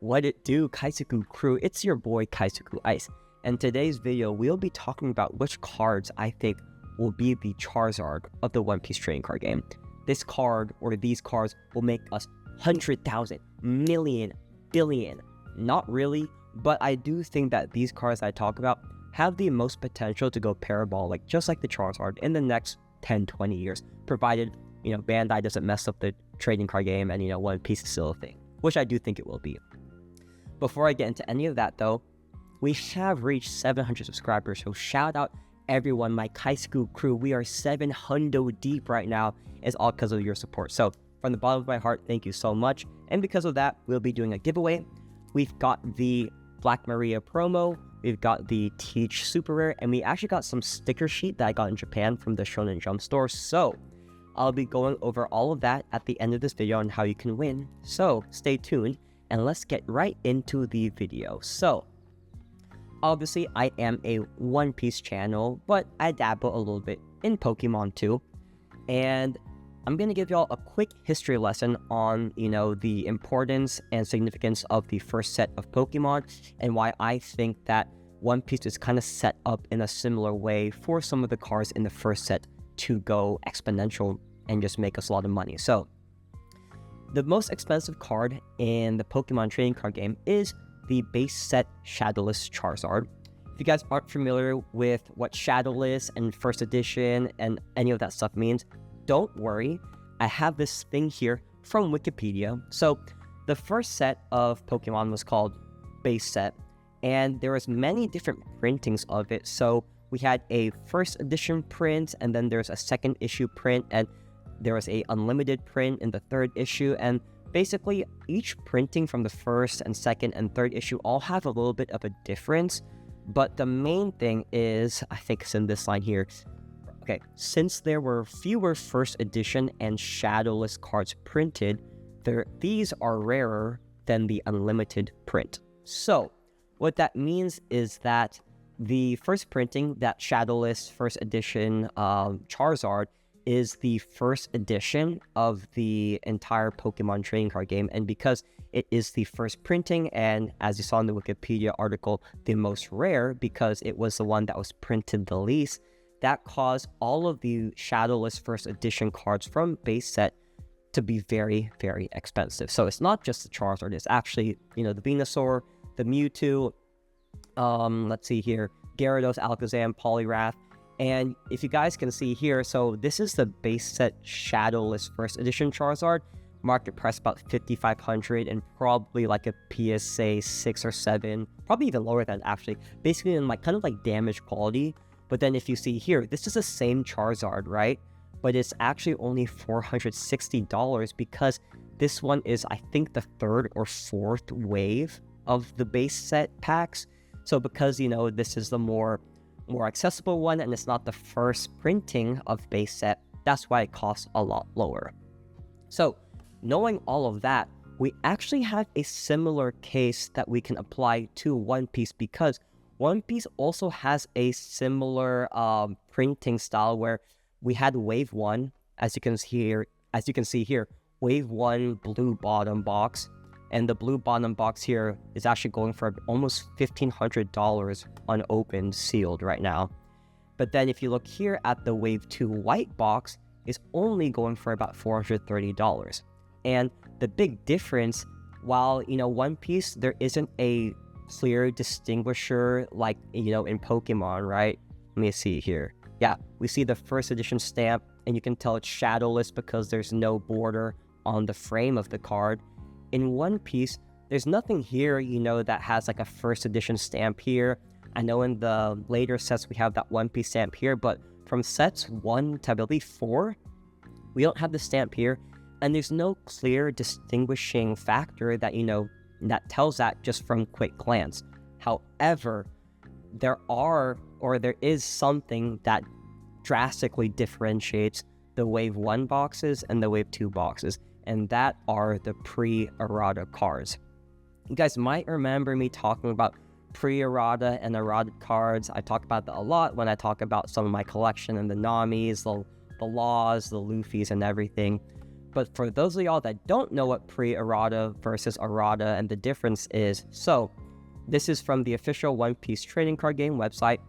What it do, Kaizoku crew? It's your boy Kaizoku Ice. And today's video, we'll be talking about which cards I think will be the Charizard of the One Piece trading card game. This card, or these cards, will make us 100,000, million, billion. Not really, but I do think that these cards I talk about have the most potential to go parabolic, just like the Charizard, in the next 10, 20 years, provided, Bandai doesn't mess up the trading card game and, One Piece is still a thing, which I do think it will be. Before I get into any of that, though, we have reached 700 subscribers, so shout out everyone, my Kaizoku crew. We are 700 deep right now. It's all because of your support. So from the bottom of my heart, thank you so much. And because of that, we'll be doing a giveaway. We've got the Black Maria promo, we've got the Teach Super Rare, and we actually got some sticker sheet that I got in Japan from the Shonen Jump store. So I'll be going over all of that at the end of this video on how you can win. So stay tuned and let's get right into the video. So obviously I am a One Piece channel, but I dabble a little bit in Pokemon too. And I'm going to give y'all a quick history lesson on, the importance and significance of the first set of Pokemon and why I think that One Piece is kind of set up in a similar way for some of the cards in the first set to go exponential and just make us a lot of money. So the most expensive card in the Pokemon trading card game is the base set Shadowless Charizard. If you guys aren't familiar with what Shadowless and first edition and any of that stuff means, don't worry, I have this thing here from Wikipedia. So the first set of Pokemon was called Base Set, and there was many different printings of it. So we had a first edition print, and then there's a second issue print, and there was a unlimited print in the third issue, and basically each printing from the first and second and third issue all have a little bit of a difference. But the main thing is, I think it's in this line here. Okay, since there were fewer first edition and Shadowless cards printed, these are rarer than the unlimited print. So what that means is that the first printing, that Shadowless first edition Charizard, is the first edition of the entire Pokemon trading card game. And because it is the first printing, and as you saw in the Wikipedia article, the most rare because it was the one that was printed the least, that caused all of the Shadowless first edition cards from base set to be very, very expensive. So it's not just the Charizard, it's actually, the Venusaur, the Mewtwo, let's see here, Gyarados, Alakazam, Poliwrath. And if you guys can see here, so this is the base set Shadowless first edition Charizard, market price about 5,500 and probably like a PSA 6 or 7, probably even lower than actually, basically in kind of damage quality. But then if you see here, this is the same Charizard, right? But it's actually only $460 because this one is, I think, the third or fourth wave of the base set packs. So because, this is the more accessible one and it's not the first printing of base set, that's why it costs a lot lower. So knowing all of that, we actually have a similar case that we can apply to One Piece because One Piece also has a similar printing style where we had Wave 1, as you can see here, Wave 1 blue bottom box, and the blue bottom box here is actually going for almost $1,500 unopened, sealed right now. But then if you look here at the Wave 2 white box, it's only going for about $430. And the big difference, while, One Piece, there isn't a clear distinguisher like, in Pokemon, right? Let me see here. Yeah, we see the first edition stamp, and you can tell it's Shadowless because there's no border on the frame of the card. In One Piece, there's nothing here, that has a first edition stamp here. I know in the later sets we have that One Piece stamp here, but from sets 1 to I believe 4, we don't have the stamp here, and there's no clear distinguishing factor that, that tells that just from quick glance. However, there is something that drastically differentiates the Wave 1 boxes and the Wave 2 boxes, and that are the pre-errata cards. You guys might remember me talking about pre-errata and errata cards. I talk about that a lot when I talk about some of my collection and the Namis, the Laws, the Luffys, and everything. But for those of y'all that don't know what pre-errata versus errata and the difference is, so this is from the official One Piece trading card game website,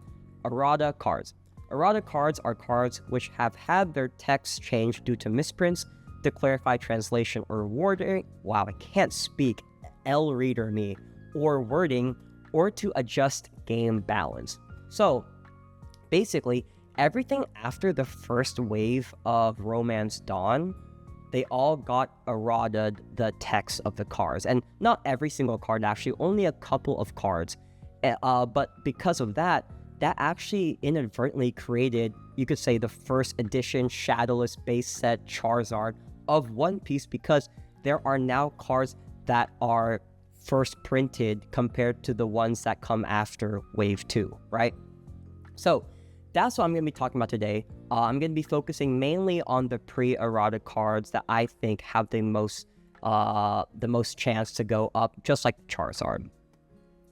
errata cards. Errata cards are cards which have had their text changed due to misprints, to clarify translation or wording, wow, I can't speak, L-reader me, or wording, or to adjust game balance. So basically, everything after the first wave of Romance Dawn, they all got errataed the text of the cards. And not every single card, actually, only a couple of cards. But because of that, that actually inadvertently created, you could say, the first edition Shadowless base set Charizard of One Piece, because there are now cards that are first printed compared to the ones that come after Wave 2, right? So that's what I'm going to be talking about today. I'm going to be focusing mainly on the pre-errata cards that I think have the most chance to go up, just like Charizard.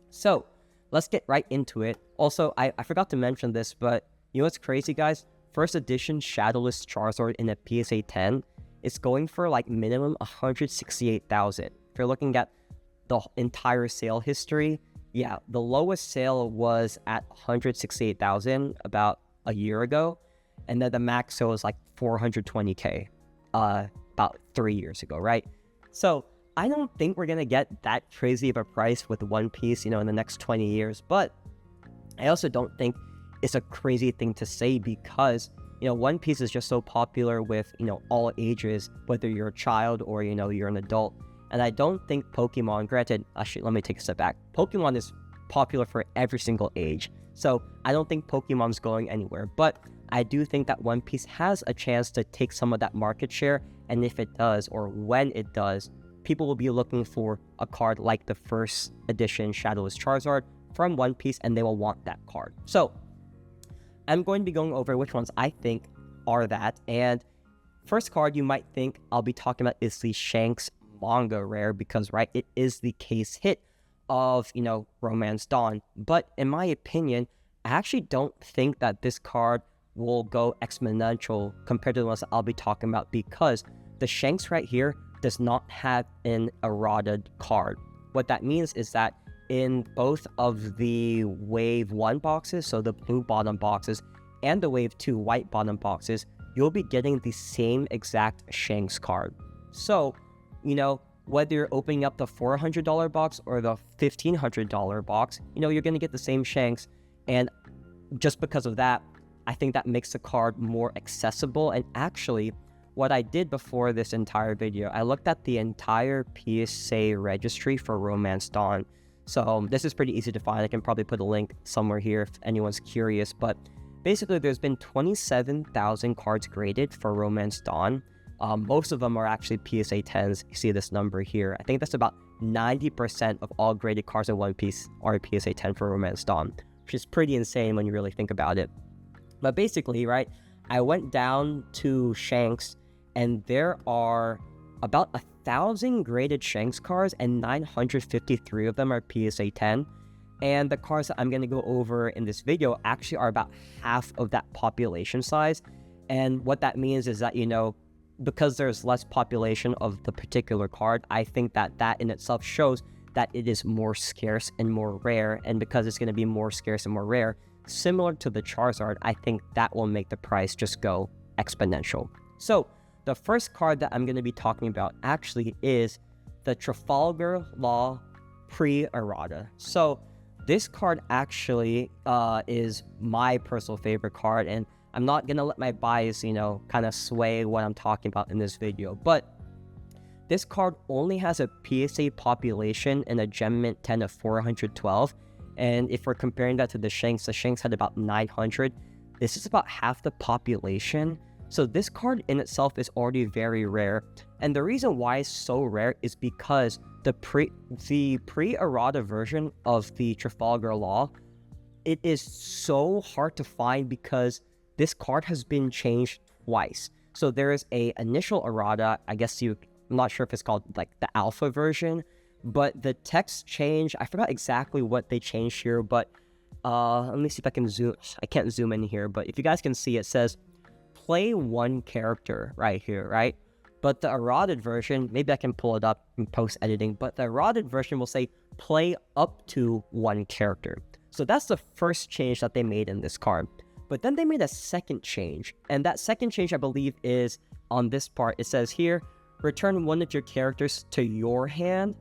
So let's get right into it. Also, I forgot to mention this, but you know what's crazy, guys? First edition Shadowless Charizard in a PSA 10 is going for like minimum 168,000. If you're looking at the entire sale history, yeah, the lowest sale was at 168,000 about a year ago, and then the max sale was like 420k about 3 years ago, right? So I don't think we're gonna get that crazy of a price with One Piece, you know, in the next 20 years. But I also don't think it's a crazy thing to say, because you know, One Piece is just so popular with, you know, all ages, whether you're a child or, you know, you're an adult. And I don't think Pokemon, granted, actually, let me take a step back. Pokemon is popular for every single age. So I don't think Pokemon's going anywhere. But I do think that One Piece has a chance to take some of that market share. And if it does, or when it does, people will be looking for a card like the first edition Shadowless Charizard from One Piece, and they will want that card. So I'm going to be going over which ones I think are that. And first card you might think I'll be talking about is the Shanks manga rare, because, right, it is the case hit of, you know, Romance Dawn. But in my opinion, I actually don't think that this card will go exponential compared to the ones that I'll be talking about, because the Shanks right here does not have an errata card. What that means is that in both of the Wave 1 boxes, so the blue bottom boxes, and the Wave 2 white bottom boxes, you'll be getting the same exact Shanks card. So, you know, whether you're opening up the $400 box or the $1,500 box, you know, you're going to get the same Shanks. And just because of that, I think that makes the card more accessible. And actually, what I did before this entire video, I looked at the entire PSA registry for Romance Dawn. So this is pretty easy to find. I can probably put a link somewhere here if anyone's curious. But basically, there's been 27,000 cards graded for Romance Dawn. Most of them are actually PSA 10s. You see this number here. I think that's about 90% of all graded cards in One Piece are PSA 10 for Romance Dawn, which is pretty insane when you really think about it. But basically, right, I went down to Shanks, and there are about 1,000 graded Shanks cards, and 953 of them are PSA 10. And the cards that I'm going to go over in this video actually are about half of that population size. And what that means is that, you know, because there's less population of the particular card, I think that that in itself shows that it is more scarce and more rare. And because it's going to be more scarce and more rare, similar to the Charizard, I think that will make the price just go exponential. So the first card that I'm going to be talking about actually is the Trafalgar Law pre-errata. So this card actually is my personal favorite card, and I'm not going to let my bias, you know, kind of sway what I'm talking about in this video. But this card only has a PSA population in a Gem Mint 10 of 412. And if we're comparing that to the Shanks had about 900. This is about half the population. So this card in itself is already very rare. And the reason why it's so rare is because the pre-errata version of the Trafalgar Law, it is so hard to find because this card has been changed twice. So there is a initial errata, I guess I'm not sure if it's called like the alpha version, but the text change, I forgot exactly what they changed here, but let me see if I can zoom. I can't zoom in here, but if you guys can see, it says play one character right here, right? But the eroded version, maybe I can pull it up in post-editing, but the eroded version will say play up to 1 character. So that's the first change that they made in this card. But then they made a second change, and that second change I believe is on this part. It says here, return 1 of your characters to your hand.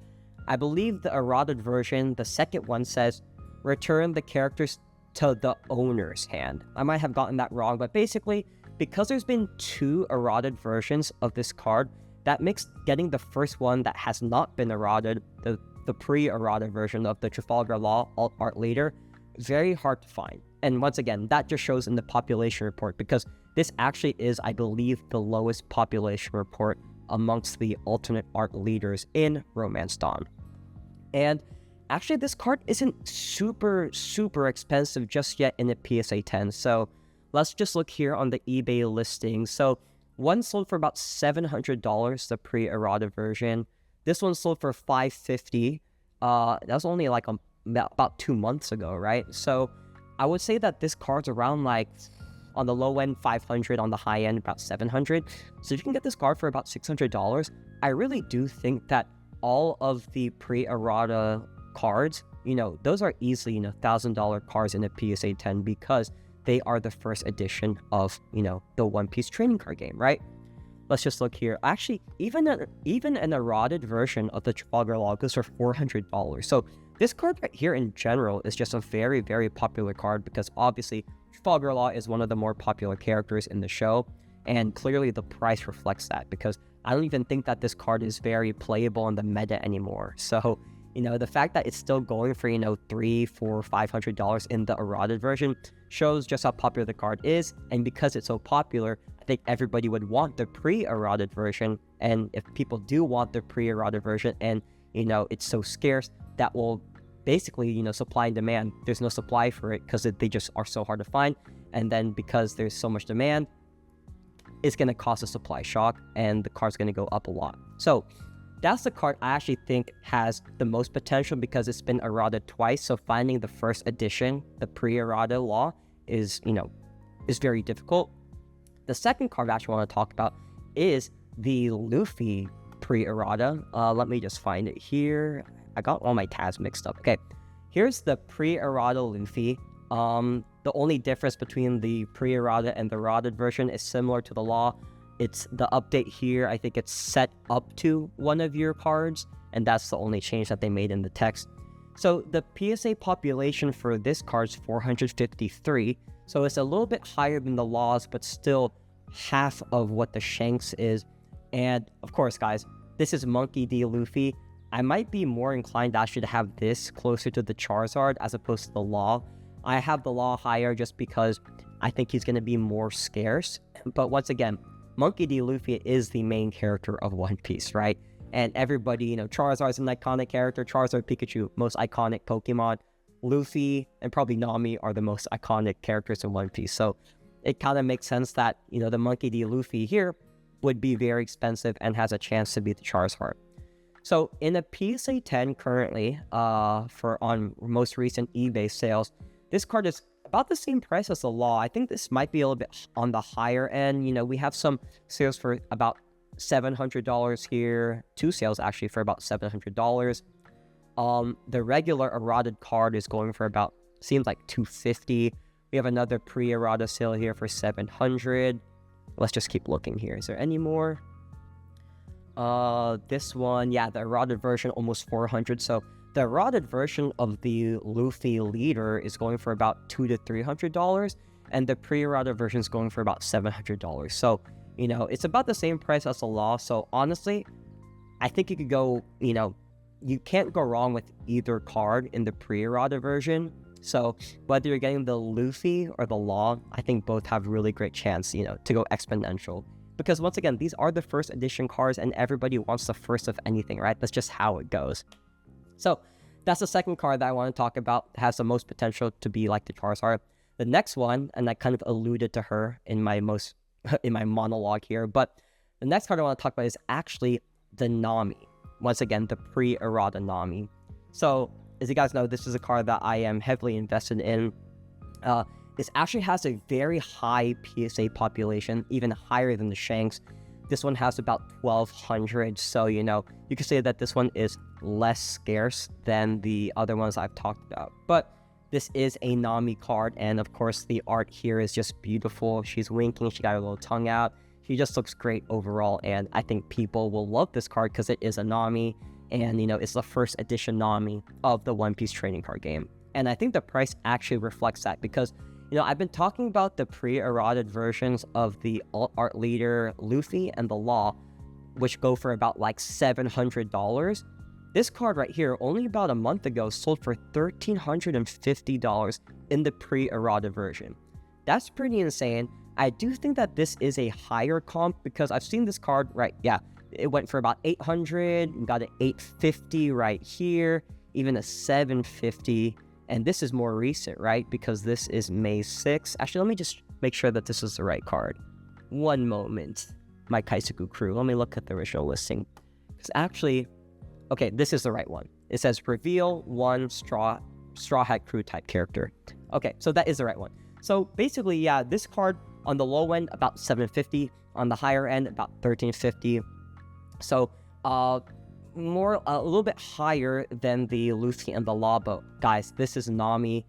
I believe the eroded version, the second one says, return the characters to the owner's hand. I might have gotten that wrong, but basically, because there's been 2 eroded versions of this card, that makes getting the first one that has not been eroded, the pre-eroded version of the Trafalgar Law alt art leader, very hard to find. And once again, that just shows in the population report, because this actually is, I believe, the lowest population report amongst the alternate art leaders in Romance Dawn. And actually, this card isn't super expensive just yet in a PSA 10. So let's just look here on the eBay listing. So one sold for about $700, the pre-eroded version. This one sold for $550. That was only like about 2 months ago, right? So I would say that this card's around like on the low end 500, on the high end about 700. So you can get this card for about $600. I really do think that all of the pre-errata cards, those are easily, $1,000 cards in a PSA 10 because they are the first edition of, the One Piece trading card game, right? Let's just look here. Actually, even an eroded version of the Trafalgar Law goes for $400. So this card right here in general is just a very popular card because obviously Trafalgar Law is one of the more popular characters in the show, and clearly the price reflects that because I don't even think that this card is very playable in the meta anymore. So, the fact that it's still going for, $300, $400, $500 in the eroded version shows just how popular the card is. And because it's so popular, I think everybody would want the pre-eroded version. And if people do want the pre-eroded version and, it's so scarce, that will basically, supply and demand. There's no supply for it because they just are so hard to find. And then because there's so much demand, it's going to cause a supply shock and the card's going to go up a lot. So that's the card I actually think has the most potential because it's been eroded twice. So finding the first edition, the pre-eroded Law, is very difficult. The second card I actually want to talk about is the Luffy pre-errata. Let me just find it here. I got all my tabs mixed up. Okay, here's the pre-errata Luffy. The only difference between the pre-errata and the eroded version is similar to the Law. It's the update here. I think it's set up to 1 of your cards, and that's the only change that they made in the text. So the PSA population for this card is 453. So it's a little bit higher than the Laws, but still half of what the Shanks is. And of course, guys, this is Monkey D. Luffy. I might be more inclined actually to have this closer to the Charizard as opposed to the Law. I have the Law higher just because I think he's going to be more scarce. But once again, Monkey D. Luffy is the main character of One Piece, right? And everybody, Charizard's an iconic character. Charizard, Pikachu, most iconic Pokemon. Luffy and probably Nami are the most iconic characters in One Piece. So it kind of makes sense that, the Monkey D. Luffy here would be very expensive and has a chance to beat the Charizard. So in a PSA 10 currently, on most recent eBay sales, this card is about the same price as the Law. I think this might be a little bit on the higher end. We have some sales for about $700 here. 2 sales actually for about $700. The regular eroded card is going for about, seems like $250. We have another pre-errata sale here for $700. Let's just keep looking here. Is there any more? This one, yeah, the eroded version almost $400. So the eroded version of the Luffy leader is going for about $200 to $300, and the pre-eroded version is going for about $700. So, it's about the same price as the Law. So honestly, I think you could go, you can't go wrong with either card in the pre-errata version. So whether you're getting the Luffy or the Law, I think both have really great chance, to go exponential. Because once again, these are the first edition cards and everybody wants the first of anything, right? That's just how it goes. So that's the second card that I want to talk about. It has the most potential to be like the Charizard. The next one, and I kind of alluded to her in my monologue here, but the next card I want to talk about is actually the Nami. Once again, the pre-errata Nami. So as you guys know, this is a card that I am heavily invested in. This actually has a very high PSA population, even higher than the Shanks. This one has about 1,200, so, you know, you could say that this one is less scarce than the other ones I've talked about. But this is a Nami card, and of course, the art here is just beautiful. She's winking, she got her little tongue out. She just looks great overall, and I think people will love this card because it is a Nami, and, you know, it's the first edition Nami of the One Piece trading card game. And I think the price actually reflects that because, you know, I've been talking about the pre-eroded versions of the alt art leader Luffy and the Law, which go for about like $700. This card right here, only about a month ago, sold for $1,350 in the pre-eroded version. That's pretty insane. I do think that this is a higher comp because I've seen this card, right? Yeah, it went for about 800, we got an 850 right here, even a 750. And this is more recent, right? Because this is May 6th. Actually, let me just make sure that this is the right card. One moment, my Kaizoku crew. Let me look at the original listing. Because actually, okay, this is the right one. It says reveal one Straw Hat Crew type character. Okay, so that is the right one. So basically, yeah, this card on the low end, about $750. On the higher end, about $1,350. So, a little bit higher than the Luffy and the Law, but guys, this is Nami.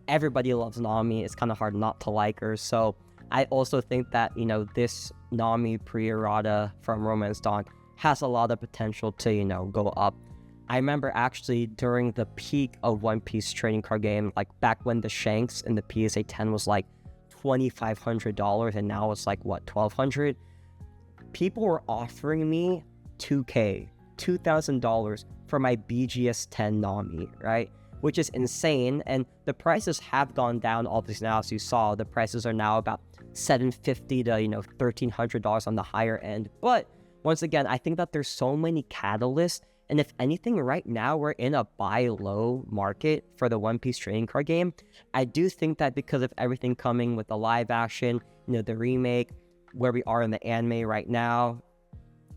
Everybody loves Nami. It's kind of hard not to like her. So I also think that, you know, this Nami pre-errata from Romance Dawn has a lot of potential to, you know, go up. I remember actually during the peak of One Piece trading card game, like back when the Shanks in the PSA 10 was like $2,500 and now it's like what, $1,200. People were offering me $2,000 for my BGS 10 Nami, right? Which is insane, and the prices have gone down obviously now. As you saw, the prices are now about $750 to, you know, $1,300 on the higher end. But once again, I think that there's so many catalysts, and if anything, right now we're in a buy low market for the One Piece trading card game. I do think that because of everything coming with the live action, you know, the remake, where we are in the anime right now,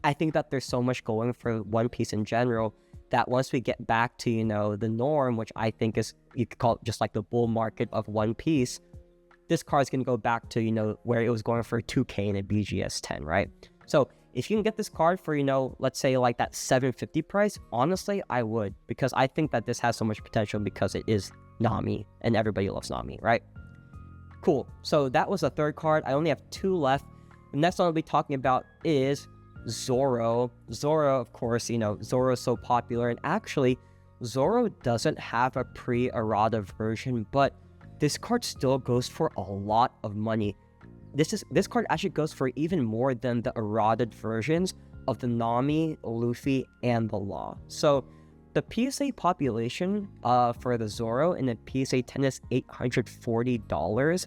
I think that there's so much going for One Piece in general that once we get back to, you know, the norm, which I think is, you could call it just like the bull market of One Piece, this card's going to go back to, you know, where it was going for $2K in a BGS 10, right? So if you can get this card for, you know, let's say like that $750 price, honestly, I would, because I think that this has so much potential because it is Nami and everybody loves Nami, right? Cool. So that was the third card. I only have two left. The next one I'll be talking about is Zoro. Zoro, of course, you know, Zoro is so popular, and actually, Zoro doesn't have a pre-errata version, but this card still goes for a lot of money. This card actually goes for even more than the errated versions of the Nami, Luffy, and the Law. So the PSA population for the Zoro in the PSA 10 is $840,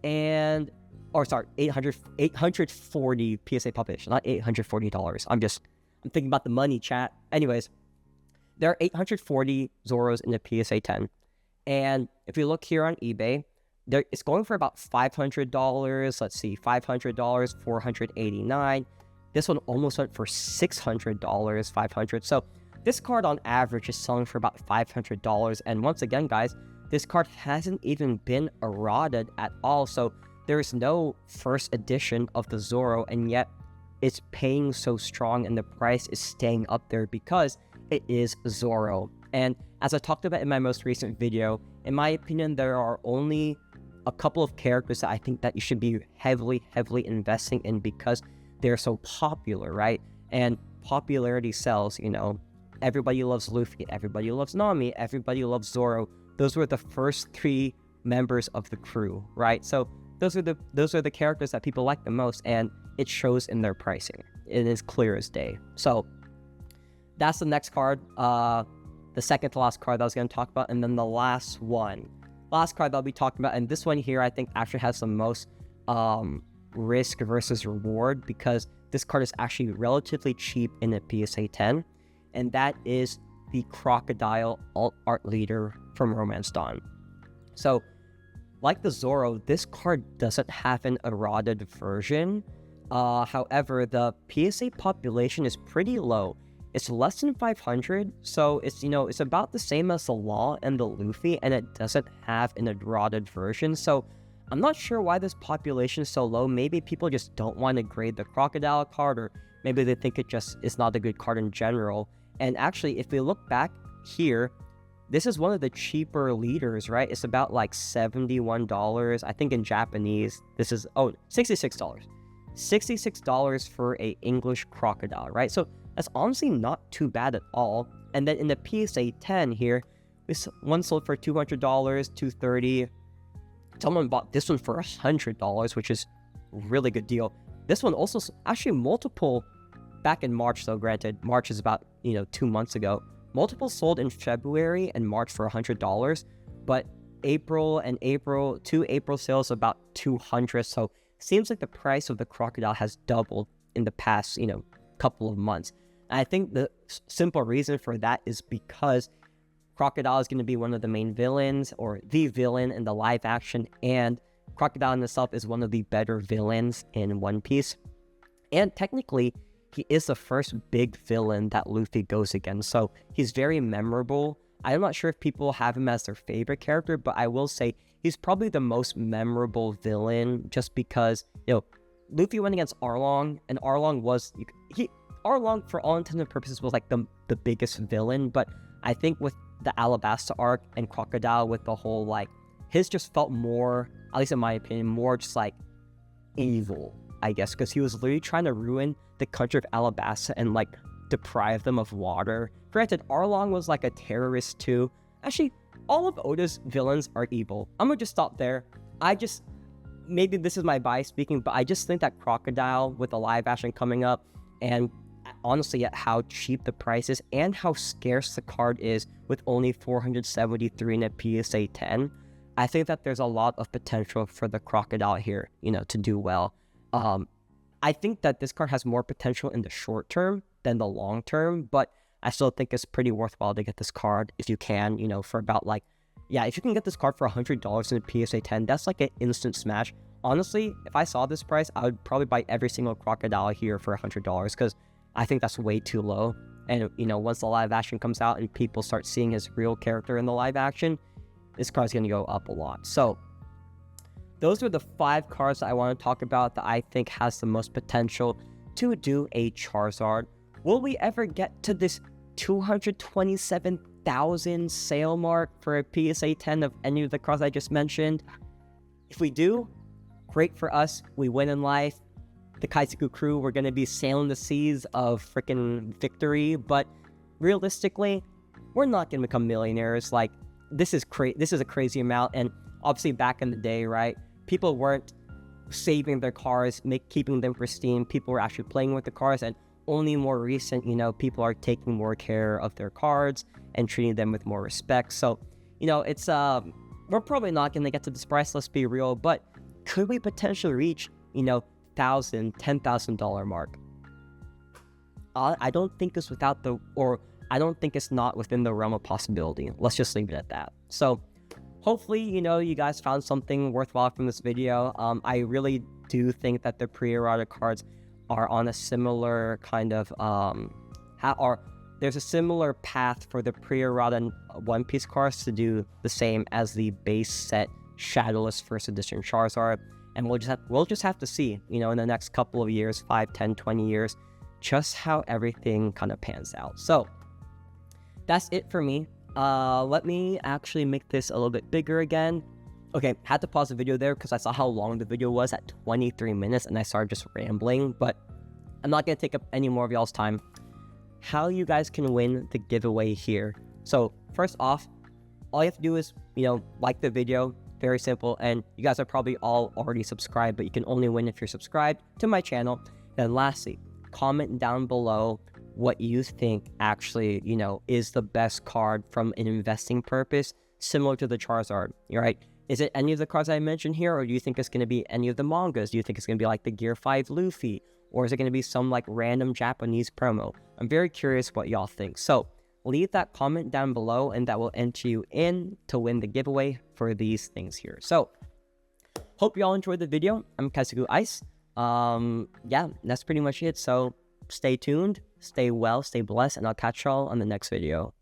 and sorry, 840 PSA population, not $840. I'm thinking about the money, chat. Anyways, there are 840 Zoros in the PSA 10. And if you look here on eBay, it's going for about $500. Let's see, $500, $489. This one almost went for $600, $500. So this card on average is selling for about $500. And once again, guys, this card hasn't even been errated at all. So there's no first edition of the Zoro, and yet it's paying so strong and the price is staying up there because it is Zoro. And as I talked about in my most recent video, in my opinion, there are only a couple of characters that I think that you should be heavily investing in because they're so popular, right? And popularity sells, you know. Everybody loves Luffy, everybody loves Nami, everybody loves Zoro. Those were the first three members of the crew, right? So those are the characters that people like the most, and it shows in their pricing. It is clear as day. So that's the next card, the second to last card that I was going to talk about, and then the last card that I'll be talking about, and this one here I think actually has the most risk versus reward because this card is actually relatively cheap in a PSA 10, and that is the Crocodile alt art leader from Romance Dawn. So like the Zoro, this card doesn't have an errated version. However, the PSA population is pretty low. It's less than 500, so it's, you know, it's about the same as the Law and the Luffy, and it doesn't have an errated version. So I'm not sure why this population is so low. Maybe people just don't want to grade the Crocodile card, or maybe they think it just is not a good card in general. And actually, if we look back here, this is one of the cheaper leaders, right? It's about like $71. I think in Japanese, this is, $66. $66 for a English Crocodile, right? So that's honestly not too bad at all. And then in the PSA 10 here, this one sold for $200, $230. Someone bought this one for $100, which is a really good deal. This one also, actually multiple, back in March though, granted, March is about, 2 months ago. Multiple sold in February and March for $100, but two April sales about $200. So seems like the price of the Crocodile has doubled in the past, couple of months. And I think the simple reason for that is because Crocodile is going to be one of the main villains, or the villain in the live action, and Crocodile in itself is one of the better villains in One Piece. And technically, he is the first big villain that Luffy goes against, so he's very memorable. I'm not sure if people have him as their favorite character, but I will say he's probably the most memorable villain, just because, Luffy went against Arlong, and Arlong was, Arlong for all intents and purposes was like the biggest villain, but I think with the Alabasta arc and Crocodile with the whole, his just felt more, at least in my opinion, more just like evil, I guess, because he was literally trying to ruin the country of Alabasta and deprive them of water. Granted, Arlong was like a terrorist too. Actually, all of Oda's villains are evil. I'm gonna just stop there. Maybe this is my bias speaking, but I just think that Crocodile with the live action coming up, and honestly at how cheap the price is and how scarce the card is with only 473 in a PSA 10, I think that there's a lot of potential for the Crocodile here, to do well. I think that this card has more potential in the short term than the long term, but I still think it's pretty worthwhile to get this card if you can, for about if you can get this card for $100 in a PSA 10, that's like an instant smash. Honestly, if I saw this price, I would probably buy every single Crocodile here for $100, because I think that's way too low. And, once the live action comes out and people start seeing his real character in the live action, this card's going to go up a lot. So those are the 5 cards that I want to talk about that I think has the most potential to do a Charizard. Will we ever get to this 227,000 sale mark for a PSA 10 of any of the cards I just mentioned? If we do, great for us. We win in life. The Kaizoku crew, we're going to be sailing the seas of freaking victory, but realistically, we're not going to become millionaires. This is a crazy amount, and obviously back in the day, right, people weren't saving their cars, keeping them pristine. People were actually playing with the cars, and only more recent, people are taking more care of their cards and treating them with more respect. So, it's we're probably not going to get to this price, let's be real, but could we potentially reach, $1,000, $10,000 mark? I don't think it's I don't think it's not within the realm of possibility. Let's just leave it at that. So hopefully, you guys found something worthwhile from this video. I really do think that the pre-errata cards are on a similar kind of, there's a similar path for the pre-errata One Piece cards to do the same as the base set Shadowless First Edition Charizard. And we'll just have to see, in the next couple of years, 5, 10, 20 years, just how everything kind of pans out. So that's it for me. Let me actually make this a little bit bigger again. Okay, had to pause the video there because I saw how long the video was at 23 minutes and I started just rambling, but I'm not going to take up any more of y'all's time. How you guys can win the giveaway here. So first off, all you have to do is, like the video. Very simple, and you guys are probably all already subscribed, but you can only win if you're subscribed to my channel. Then lastly, comment down below what you think actually, is the best card from an investing purpose, similar to the Charizard, right? Is it any of the cards I mentioned here, or do you think it's going to be any of the mangas? Do you think it's going to be like the Gear 5 Luffy, or is it going to be some random Japanese promo? I'm very curious what y'all think. So leave that comment down below, and that will enter you in to win the giveaway for these things here. So hope y'all enjoyed the video. I'm Kaizoku Ice. Yeah, that's pretty much it. So stay tuned, stay well, stay blessed, and I'll catch y'all on the next video.